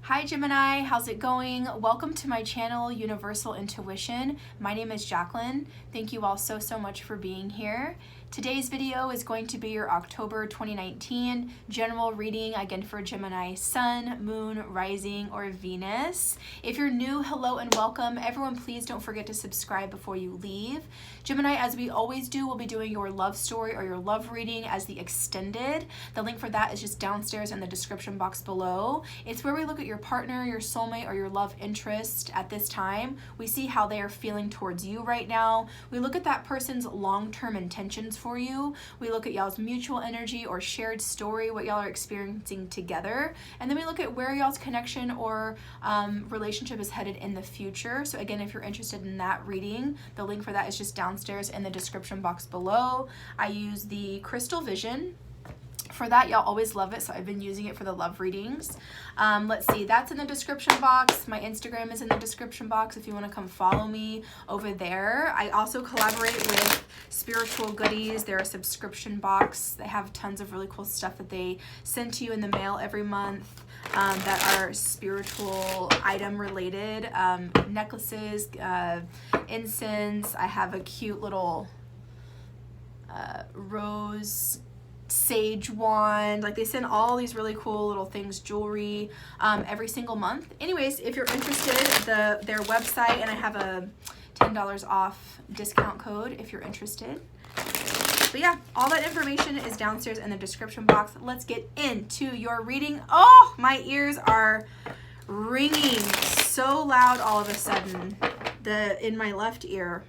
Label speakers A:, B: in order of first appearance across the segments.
A: Hi Gemini, how's it going? Welcome to my channel, Universal Intuition. My name is Jacqueline. Thank you all so much for being here. Today's video is going to be your October 2019 general reading, again for Gemini Sun, Moon, Rising, or Venus. If you're new, hello and welcome. Everyone, please don't forget to subscribe before you leave. Gemini, as we always do, we'll be doing your love story or your love reading as the extended. The link for that is just downstairs in the description box below. It's where we look at your partner, your soulmate, or your love interest at this time. We see how they are feeling towards you right now. We look at that person's long-term intentions for you. We look at y'all's mutual energy or shared story, what y'all are experiencing together. And then we look at where y'all's connection or relationship is headed in the future. So again, if you're interested in that reading, the link for that is just downstairs in the description box below. I use the Crystal Vision. For that, y'all always love it, so I've been using it for the love readings. Let's see, that's in the description box. My Instagram is in the description box if you want to come follow me over there. I also collaborate with Spiritual Goodies. They're a subscription box. They have tons of really cool stuff that they send to you in the mail every month that are spiritual item related. Necklaces, incense. I have a cute little rose sage wand. Like, they send all these really cool little things, jewelry, every single month. Anyways, if you're interested, their website, and I have a $10 off discount code if you're interested. But yeah, all that information is downstairs in the description box. Let's get into your reading. Oh, my ears are ringing so loud all of a sudden. In my left ear.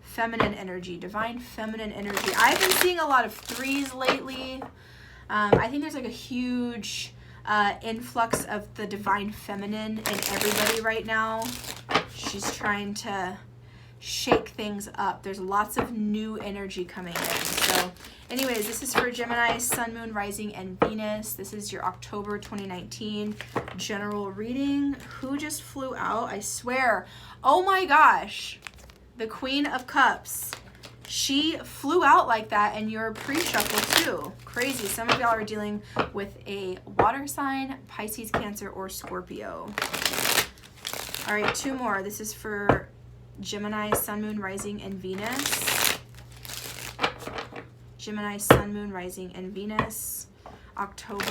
A: Feminine energy, divine feminine energy. I've been seeing a lot of threes lately. I think there's like a huge influx of the divine feminine in everybody right now. She's trying to shake things up. There's lots of new energy coming in. So anyways, this is for Gemini, Sun, Moon, Rising, and Venus. This is your October 2019 general reading. Who just flew out? I swear. Oh my gosh. The Queen of Cups. She flew out like that in your pre-shuffle too. Crazy. Some of y'all are dealing with a water sign, Pisces, Cancer, or Scorpio. All right, two more. This is for Gemini, Sun, Moon, Rising, and Venus. Gemini, Sun, Moon, Rising, and Venus. October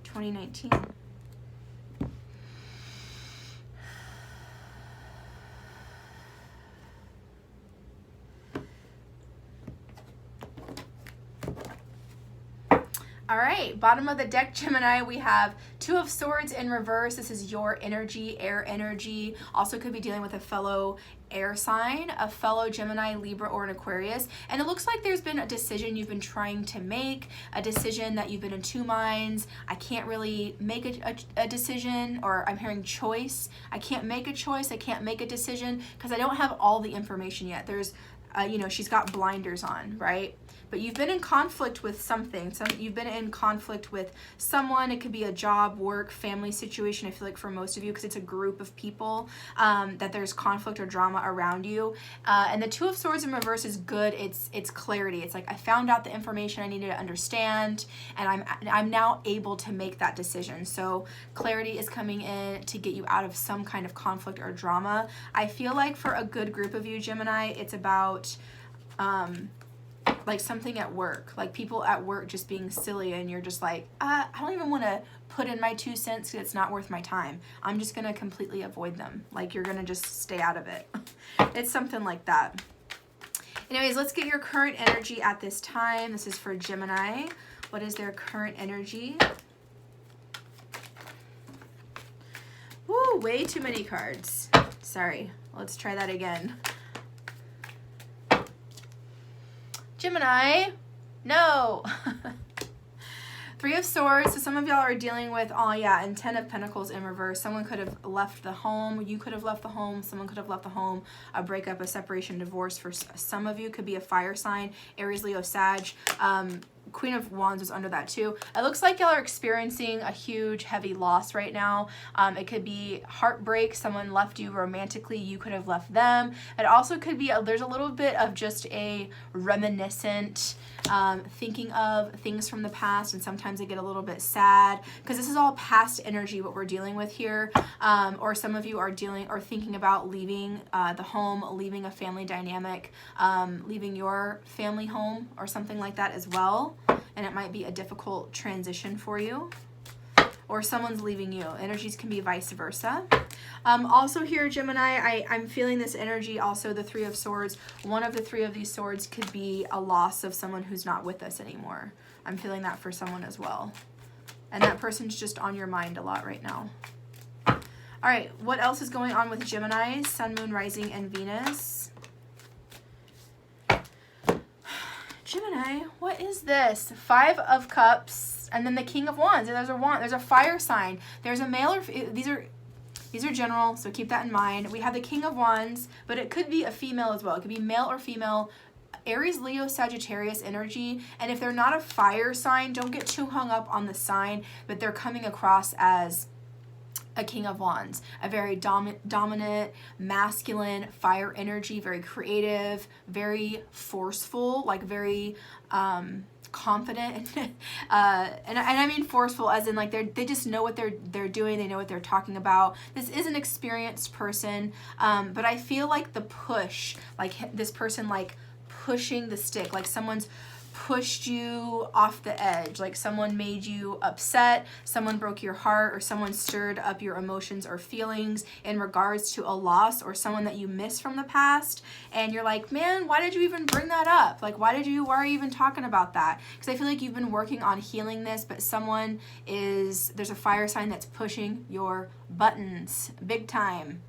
A: 2019. All right, bottom of the deck, Gemini, we have Two of Swords in reverse. This is your energy, air energy. Also could be dealing with a fellow air sign, a fellow Gemini, Libra, or an Aquarius. And it looks like there's been a decision you've been trying to make, a decision that you've been in two minds. I can't really make a decision, or I'm hearing choice. I can't make a choice. I can't make a decision because I don't have all the information yet. There's, you know, she's got blinders on, right? But you've been in conflict with something. You've been in conflict with someone. It could be a job, work, family situation. I feel like for most of you, because it's a group of people, that there's conflict or drama around you. And the Two of Swords in reverse is good. It's clarity. It's like, I found out the information I needed to understand, and I'm now able to make that decision. So clarity is coming in to get you out of some kind of conflict or drama. I feel like for a good group of you, Gemini, it's about like something at work, like people at work just being silly, and you're just like, I don't even want to put in my 2 cents because it's not worth my time. I'm just going to completely avoid them. Like, you're going to just stay out of it. It's something like that. Anyways, let's get your current energy at this time. This is for Gemini. What is their current energy? Woo, way too many cards. Sorry. Let's try that again. Gemini, no. Three of Swords. So some of y'all are dealing with, oh yeah, and 10 of Pentacles in reverse. Someone could have left the home. You could have left the home. Someone could have left the home. A breakup, a separation, divorce. For some of you, could be a fire sign, Aries, Leo, Sag. Queen of Wands was under that too. It looks like y'all are experiencing a huge, heavy loss right now. It could be heartbreak. Someone left you romantically. You could have left them. It also could be, there's a little bit of just a reminiscent, thinking of things from the past, and sometimes I get a little bit sad because this is all past energy what we're dealing with here. Or some of you are dealing or thinking about leaving the home, leaving a family dynamic, leaving your family home or something like that as well. And it might be a difficult transition for you, or someone's leaving you. Energies can be vice versa. Also here, Gemini, I'm feeling this energy, also the Three of Swords. One of the three of these swords could be a loss of someone who's not with us anymore. I'm feeling that for someone as well. And that person's just on your mind a lot right now. All right, what else is going on with Gemini? Sun, Moon, Rising, and Venus. Gemini, what is this? Five of Cups, and then the King of Wands. And there's a fire sign. There's a male, or these are general, so keep that in mind. We have the King of Wands, but it could be a female as well. It could be male or female. Aries, Leo, Sagittarius energy. And if they're not a fire sign, don't get too hung up on the sign, but they're coming across as a King of Wands, a very dominant, masculine, fire energy, very creative, very forceful, like very confident, and I mean forceful as in like they just know what they're doing, they know what they're talking about. This is an experienced person, but I feel like the push, like this person like pushing the stick, like someone's pushed you off the edge, like someone made you upset, someone broke your heart, or someone stirred up your emotions or feelings in regards to a loss or someone that you miss from the past, and you're like, man, why did you even bring that up? Like, why are you even talking about that? Because I feel like you've been working on healing this, but there's a fire sign that's pushing your buttons big time.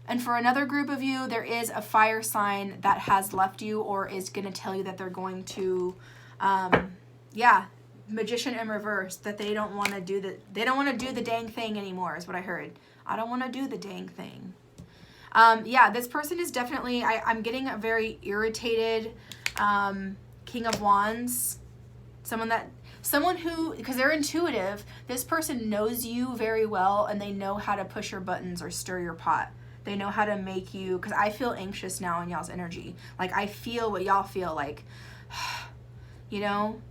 A: And for another group of you, there is a fire sign that has left you or is going to tell you that they're going to, Magician in reverse, that they don't want to do the dang thing anymore is what I heard. I don't want to do the dang thing. This person is definitely, I'm getting a very irritated King of Wands. Someone who, because they're intuitive, this person knows you very well and they know how to push your buttons or stir your pot. They know how to make you, because I feel anxious now in y'all's energy. Like, I feel what y'all feel, like, you know,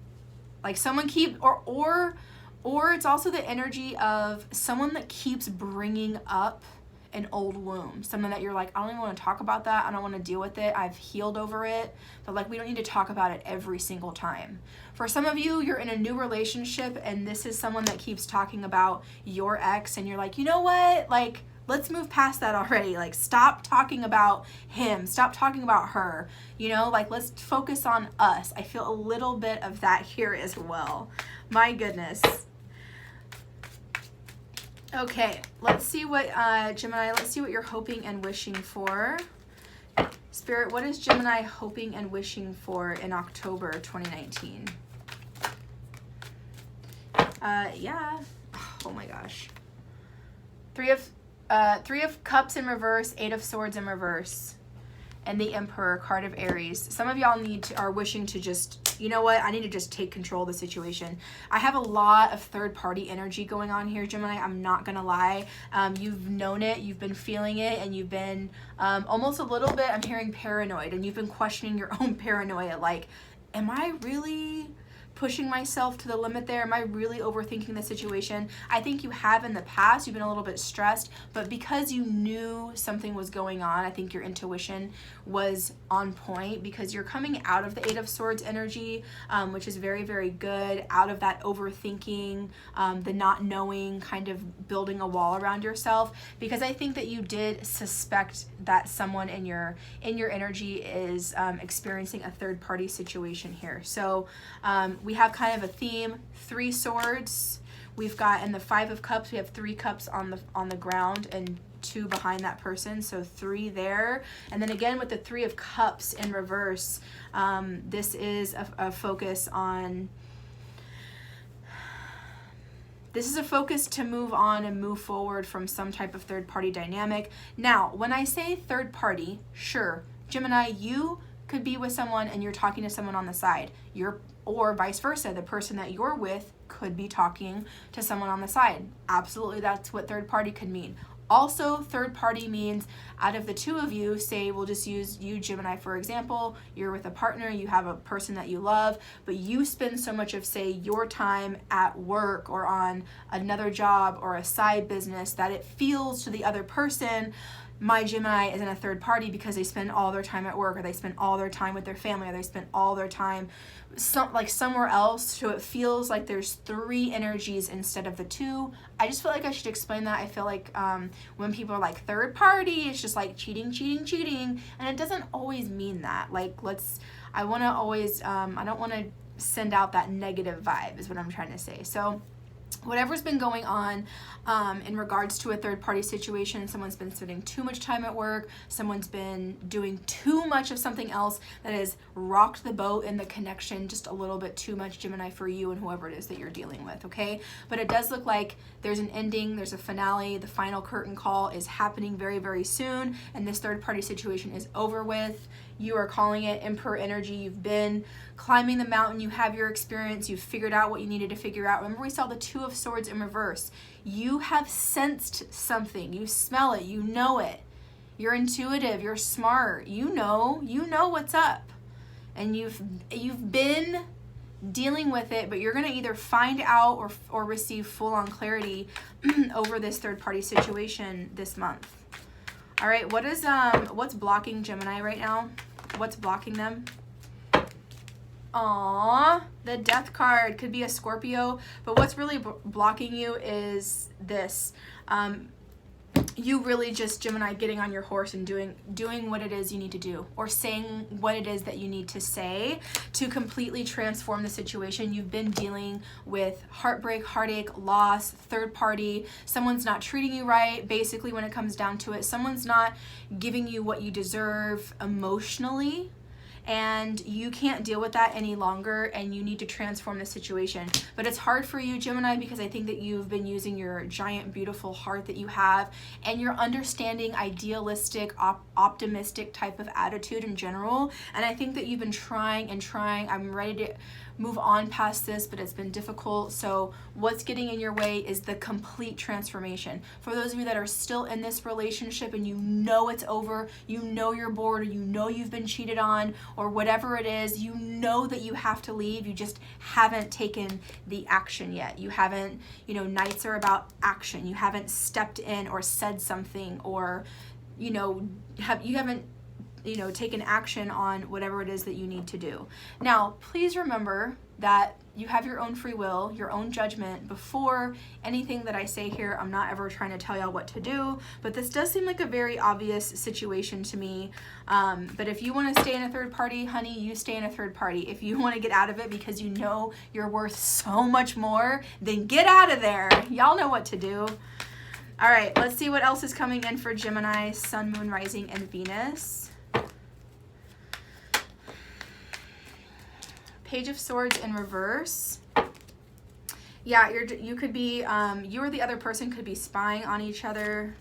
A: like someone or it's also the energy of someone that keeps bringing up an old wound. Someone that you're like, I don't even want to talk about that. I don't want to deal with it. I've healed over it. But like, we don't need to talk about it every single time. For some of you, you're in a new relationship and this is someone that keeps talking about your ex and you're like, you know what? Like, let's move past that already. Like, stop talking about him. Stop talking about her. You know, like, let's focus on us. I feel a little bit of that here as well. My goodness. Okay, let's see what, Gemini, let's see what you're hoping and wishing for. Spirit, what is Gemini hoping and wishing for in October 2019? Oh my gosh. Three of Cups in reverse, Eight of Swords in reverse, and the Emperor, card of Aries. Some of y'all are wishing to just, you know what, I need to just take control of the situation. I have a lot of third-party energy going on here, Gemini. I'm not gonna lie. You've known it, you've been feeling it, and you've been almost a little bit, I'm hearing paranoid, and you've been questioning your own paranoia. Like, am I really pushing myself to the limit there? Am I really overthinking the situation? I think you have in the past. You've been a little bit stressed, but because you knew something was going on, I think your intuition was on point, because you're coming out of the Eight of Swords energy, which is very, very good, out of that overthinking, the not knowing, kind of building a wall around yourself, because I think that you did suspect that someone in your energy is experiencing a third-party situation here. So we have kind of a theme, 3 swords. We've got, in the 5 of Cups, we have 3 cups on the ground and 2 behind that person, so 3 there. And then again with the 3 of Cups in reverse, this is a focus on, this is a focus to move on and move forward from some type of third-party dynamic. Now, when I say third party, sure, Gemini, you could be with someone and you're talking to someone on the side. Or vice versa, the person that you're with could be talking to someone on the side. Absolutely, that's what third party could mean. Also, third party means out of the two of you, say we'll just use you, Gemini, for example, you're with a partner, you have a person that you love, but you spend so much of, say, your time at work or on another job or a side business that it feels to the other person, my Gemini is in a third party because they spend all their time at work, or they spend all their time with their family, or they spend all their time somewhere else, so it feels like there's three energies instead of the two. I just feel like I should explain that. I feel like when people are like third party, it's just like cheating, and it doesn't always mean that. Like, I don't want to send out that negative vibe is what I'm trying to say. So whatever's been going on in regards to a third party situation, someone's been spending too much time at work, someone's been doing too much of something else that has rocked the boat in the connection just a little bit too much, Gemini, for you and whoever it is that you're dealing with, okay? But it does look like there's an ending, there's a finale, the final curtain call is happening very, very soon, and this third party situation is over with. You are calling it Emperor energy. You've been climbing the mountain. You have your experience. You've figured out what you needed to figure out. Remember, we saw the Two of Swords in reverse. You have sensed something. You smell it. You know it. You're intuitive. You're smart. You know what's up. And you've been dealing with it, but you're going to either find out or receive full-on clarity over this third-party situation this month. All right, what's blocking Gemini right now? What's blocking them? Aww, the Death card could be a Scorpio, but what's really blocking you is this. You really just, Gemini, getting on your horse and doing what it is you need to do, or saying what it is that you need to say to completely transform the situation. You've been dealing with heartbreak, heartache, loss, third party, someone's not treating you right. Basically, when it comes down to it, someone's not giving you what you deserve emotionally, and you can't deal with that any longer, and you need to transform the situation. But it's hard for you, Gemini, because I think that you've been using your giant, beautiful heart that you have and your understanding, idealistic, optimistic type of attitude in general. And I think that you've been trying and trying. I'm ready to move on past this, but it's been difficult. So what's getting in your way is the complete transformation. For those of you that are still in this relationship and you know it's over, you know you're bored, or you know you've been cheated on, or whatever it is, you know that you have to leave, you just haven't taken the action yet. You haven't, nights are about action. You haven't stepped in or said something, or you haven't taken action on whatever it is that you need to do. Now, please remember that you have your own free will, your own judgment. Before anything that I say here, I'm not ever trying to tell y'all what to do, but this does seem like a very obvious situation to me. But if you want to stay in a third party, honey, you stay in a third party. If you want to get out of it because you know you're worth so much more, then get out of there. Y'all know what to do. All right, let's see what else is coming in for Gemini, Sun, Moon, Rising, and Venus. Page of Swords in reverse. Yeah, you could be, you or the other person could be spying on each other.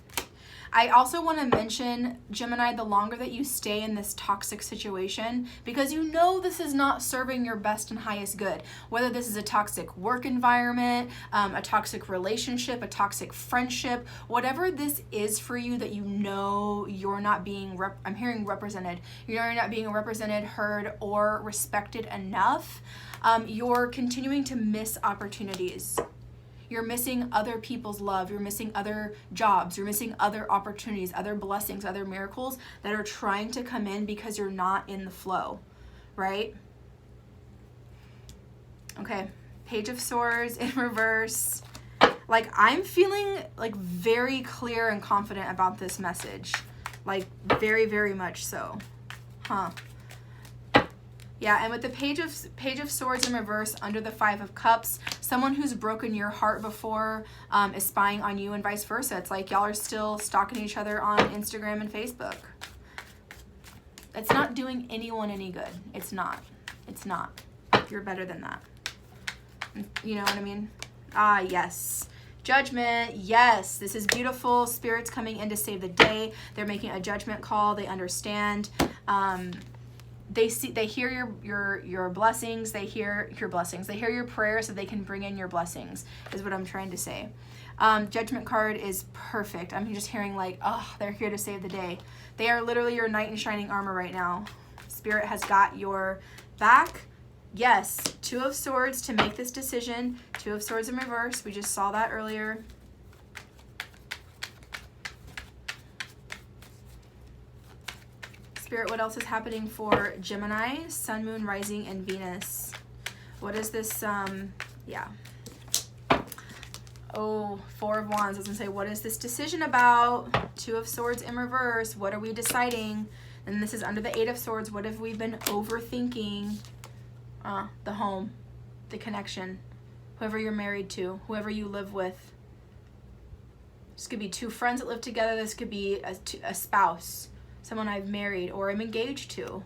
A: I also want to mention, Gemini, the longer that you stay in this toxic situation, because you know this is not serving your best and highest good, whether this is a toxic work environment, a toxic relationship, a toxic friendship, whatever this is for you that you know you're not being, I'm hearing represented, you're not being represented, heard, or respected enough, you're continuing to miss opportunities. You're missing other people's love. You're missing other jobs. You're missing other opportunities, other blessings, other miracles that are trying to come in because you're not in the flow, right? Okay, Page of Swords in reverse. Like, I'm feeling like very clear and confident about this message. Like, very, very much so. Huh. Yeah, and with the Page of Swords in reverse under the Five of Cups, someone who's broken your heart before is spying on you, and vice versa. It's like y'all are still stalking each other on Instagram and Facebook. It's not doing anyone any good. It's not. It's not. You're better than that. You know what I mean? Ah, yes. Judgment, yes. This is beautiful. Spirit's coming in to save the day. They're making a judgment call. They understand. they hear your blessings, they hear your blessings, they hear your prayers so they can bring in your blessings, is what I'm trying to say. Judgment card is perfect. I'm just hearing like, oh, they're here to save the day. They are literally your knight in shining armor right now. Spirit has got your back. Yes, Two of Swords to make this decision. Two of Swords in reverse. We just saw that earlier. Spirit, what else is happening for Gemini, Sun, Moon, Rising, and Venus? What is this? Yeah. Oh, Four of Wands. I was going to say, what is this decision about? Two of Swords in reverse. What are we deciding? And this is under the Eight of Swords. What have we been overthinking? The home, the connection, whoever you're married to, whoever you live with. This could be two friends that live together. This could be a spouse, someone I've married or am engaged to,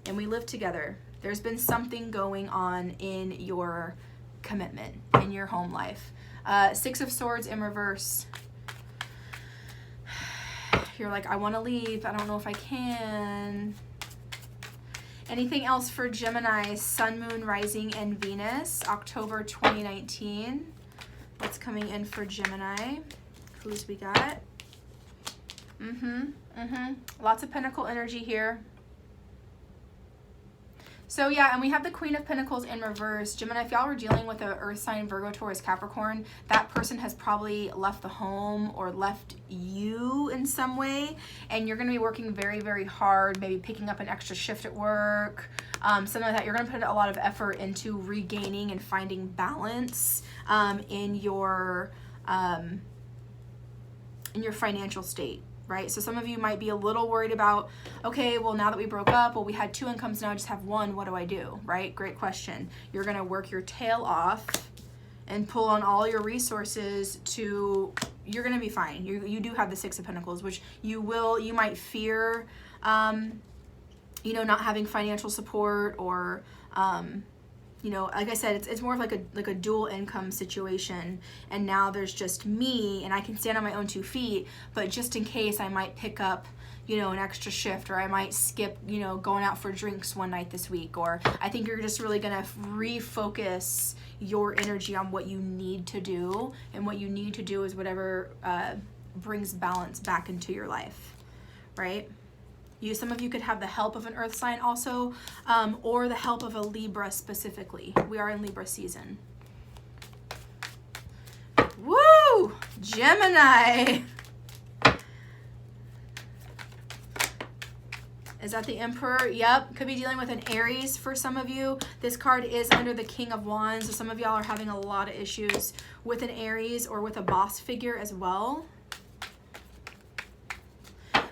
A: and we live together. There's been something going on in your commitment, in your home life. Six of Swords in reverse. You're like, I want to leave. I don't know if I can. Anything else for Gemini, Sun, Moon, Rising, and Venus, October 2019? What's coming in for Gemini? Who's we got? Lots of Pentacle energy here. So yeah, and we have the Queen of Pentacles in reverse. Gemini, if y'all were dealing with a Earth sign, Virgo, Taurus, Capricorn, that person has probably left the home or left you in some way, and you're going to be working very, very hard, maybe picking up an extra shift at work, something like that. You're going to put a lot of effort into regaining and finding balance in your financial state. Right? So some of you might be a little worried about, okay, well, now that we broke up, well, we had two incomes, now I just have one. What do I do? Right? Great question. You're going to work your tail off and pull on all your resources you're going to be fine. You do have the Six of Pentacles, which you might fear, not having financial support or, like I said, it's more of like a dual income situation, and now there's just me, and I can stand on my own 2 feet, but just in case I might pick up, an extra shift, or I might skip, going out for drinks one night this week, or I think you're just really gonna refocus your energy on what you need to do, and what you need to do is whatever brings balance back into your life, right? Some of you could have the help of an Earth sign also, or the help of a Libra specifically. We are in Libra season. Woo! Gemini! Is that the Emperor? Yep. Could be dealing with an Aries for some of you. This card is under the King of Wands, so some of y'all are having a lot of issues with an Aries or with a boss figure as well.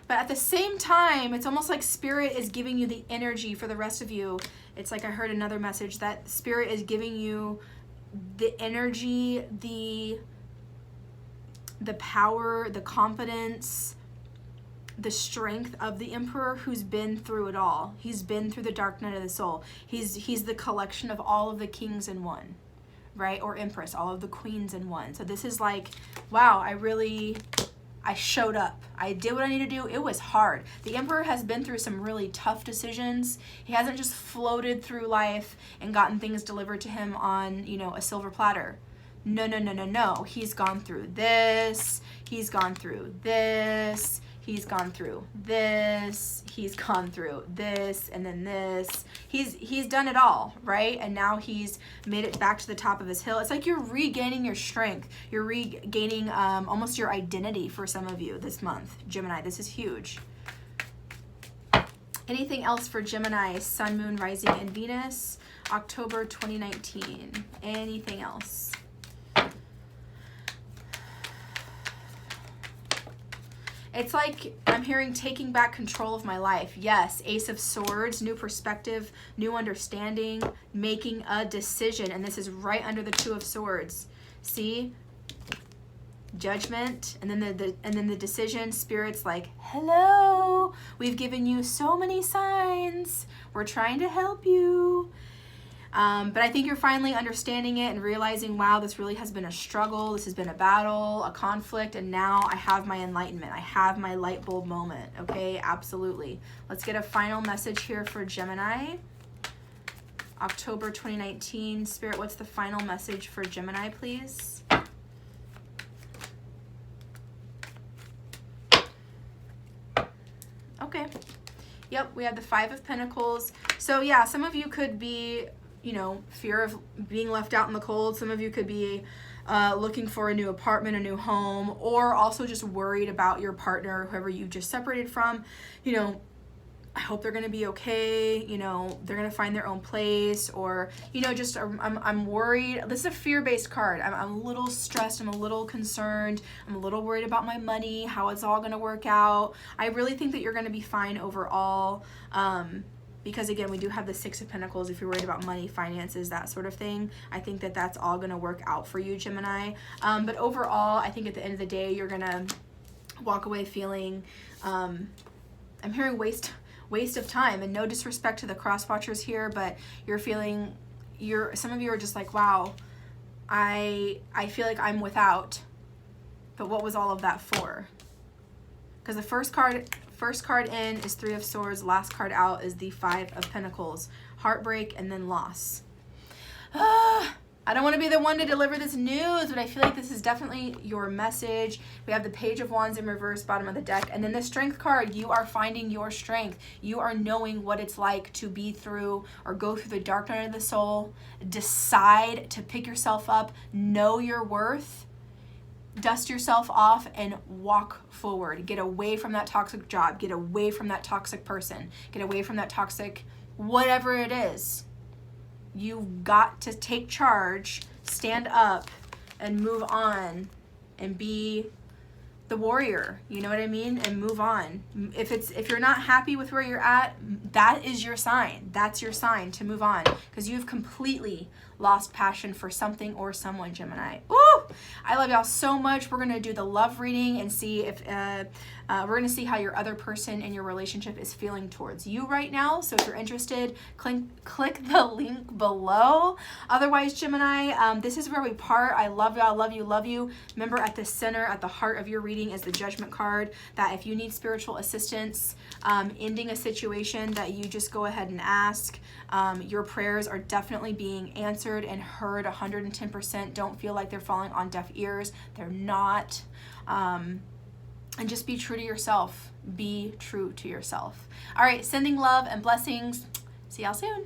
A: But at the same time, it's almost like Spirit is giving you the energy for the rest of you. It's like I heard another message that Spirit is giving you the energy, the power, the confidence, the strength of the Emperor, who's been through it all. He's been through the dark night of the soul. He's the collection of all of the kings in one, right? Or Empress, all of the queens in one. So this is like, wow, I showed up. I did what I needed to do. It was hard. The Emperor has been through some really tough decisions. He hasn't just floated through life and gotten things delivered to him on, a silver platter. No. He's gone through this. He's gone through this. He's gone through this. He's gone through this, and then this. He's done it all, right? And now he's made it back to the top of his hill. It's like you're regaining your strength. You're regaining almost your identity for some of you this month, Gemini. This is huge. Anything else for Gemini, Sun, Moon, Rising, and Venus, October 2019? Anything else? It's like I'm hearing taking back control of my life. Yes, Ace of Swords, new perspective, new understanding, making a decision. And this is right under the Two of Swords. See? Judgment, and then the decision. Spirit's like, hello, we've given you so many signs. We're trying to help you. But I think you're finally understanding it and realizing, wow, this really has been a struggle. This has been a battle, a conflict, and now I have my enlightenment. I have my light bulb moment, okay? Absolutely. Let's get a final message here for Gemini. October 2019. Spirit, what's the final message for Gemini, please? Okay. Yep, we have the Five of Pentacles. So yeah, some of you could be, you know, fear of being left out in the cold. Some of you could be looking for a new apartment, a new home, or also just worried about your partner, whoever you just separated from. You know, I hope they're going to be okay. You know, they're going to find their own place, or, you know, just I'm worried. This is a fear-based card. I'm a little stressed. I'm a little concerned. I'm a little worried about my money, how it's all going to work out. I really think that you're going to be fine overall. Because again, we do have the Six of Pentacles. If you're worried about money, finances, that sort of thing, I think that that's all going to work out for you, Gemini. But overall, I think at the end of the day, you're going to walk away feeling, I'm hearing waste of time, and no disrespect to the cross watchers here, but you're feeling, some of you are just like, wow, I feel like I'm without, but what was all of that for? Because the first card in is Three of Swords, last card out is the Five of Pentacles, heartbreak and then loss. I don't want to be the one to deliver this news, but I feel like this is definitely your message. We have the Page of Wands in reverse, bottom of the deck, and then the Strength card. You are finding your strength. You are knowing what it's like to be through or go through the dark night of the soul. Decide to pick yourself up, know your worth, dust yourself off, and walk forward. Get away from that toxic job. Get away from that toxic person. Get away from that toxic whatever it is. You've got to take charge, stand up, and move on and be the warrior, you know what I mean? And move on. If you're not happy with where you're at, that is your sign. That's your sign to move on, because you've completely lost passion for something or someone, Gemini. Woo! I love y'all so much. We're going to do the love reading and see if we're going to see how your other person in your relationship is feeling towards you right now. So if you're interested, click the link below. Otherwise, Gemini, this is where we part. I love y'all. Love you. Love you. Remember, at the center, at the heart of your reading is the Judgment card, that if you need spiritual assistance ending a situation, that you just go ahead and ask. Your prayers are definitely being answered and heard 110%. Don't feel like they're falling on deaf ears. They're not. And just be true to yourself. Be true to yourself. All right, sending love and blessings. See y'all soon.